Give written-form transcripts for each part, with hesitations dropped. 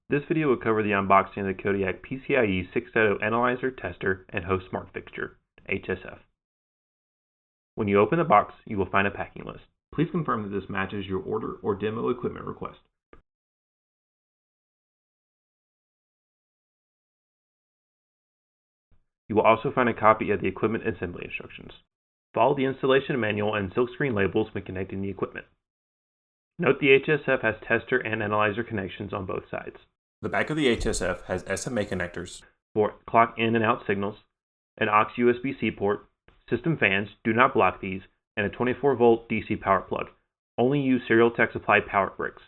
This video will cover the unboxing of the Kodiak PCIe 6.0 Analyzer, Tester, and Host Smart Fixture, HSF. When you open the box, you will find a packing list. Please confirm that this matches your order or demo equipment request. You will also find a copy of the equipment assembly instructions. Follow the installation manual and silkscreen labels when connecting the equipment. Note the HSF has tester and analyzer connections on both sides. The back of the HSF has SMA connectors for clock in and out signals, an aux USB-C port, system fans, do not block these, and a 24-volt DC power plug. Only use Serial Tech supplied power bricks.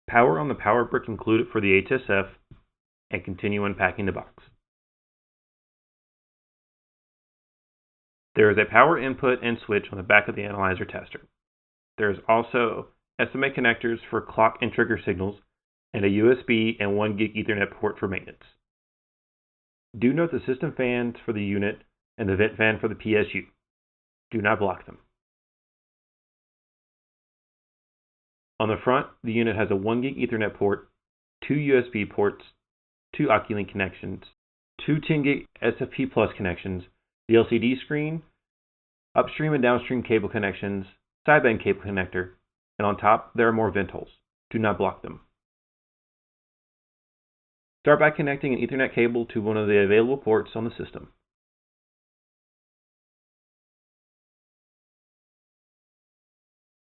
Power on the power brick included for the HSF, and continue unpacking the box. There is a power input and switch on the back of the analyzer tester. There is also SMA connectors for clock and trigger signals, and a USB and 1 gig Ethernet port for maintenance. Do note the system fans for the unit and the vent fan for the PSU. Do not block them. On the front, the unit has a 1 gig Ethernet port, 2 USB ports, 2 Oculink connections, 2 10 gig SFP Plus connections, the LCD screen, upstream and downstream cable connections, sideband cable connector, and on top there are more vent holes. Do not block them. Start by connecting an Ethernet cable to one of the available ports on the system.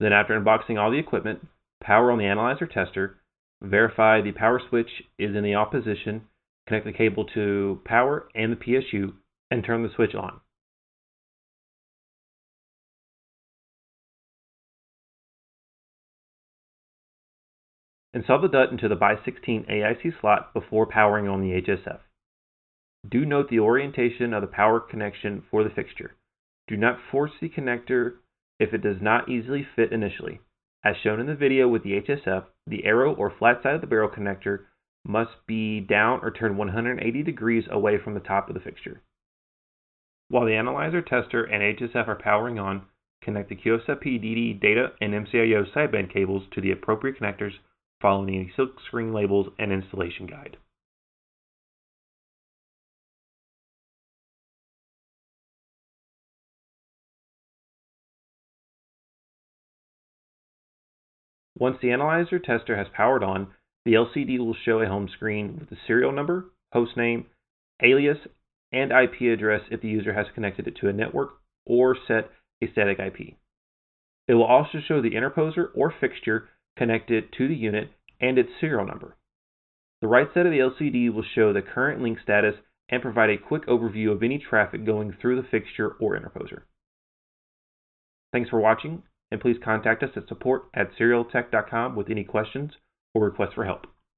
Then after unboxing all the equipment, power on the analyzer tester, verify the power switch is in the off position, connect the cable to power and the PSU, and turn the switch on. Install the DUT into the by16 AIC slot before powering on the HSF. Do note the orientation of the power connection for the fixture. Do not force the connector if it does not easily fit initially. As shown in the video with the HSF, the arrow or flat side of the barrel connector must be down or turned 180 degrees away from the top of the fixture. While the analyzer tester and HSF are powering on, connect the QSFP DD data and MCIO sideband cables to the appropriate connectors following the silkscreen labels and installation guide. Once the analyzer tester has powered on, the LCD will show a home screen with the serial number, host name, alias, and IP address if the user has connected it to a network or set a static IP. It will also show the interposer or fixture connected to the unit and its serial number. The right side of the LCD will show the current link status and provide a quick overview of any traffic going through the fixture or interposer. Thanks for watching, and please contact us at support@serialtech.com with any questions or requests for help.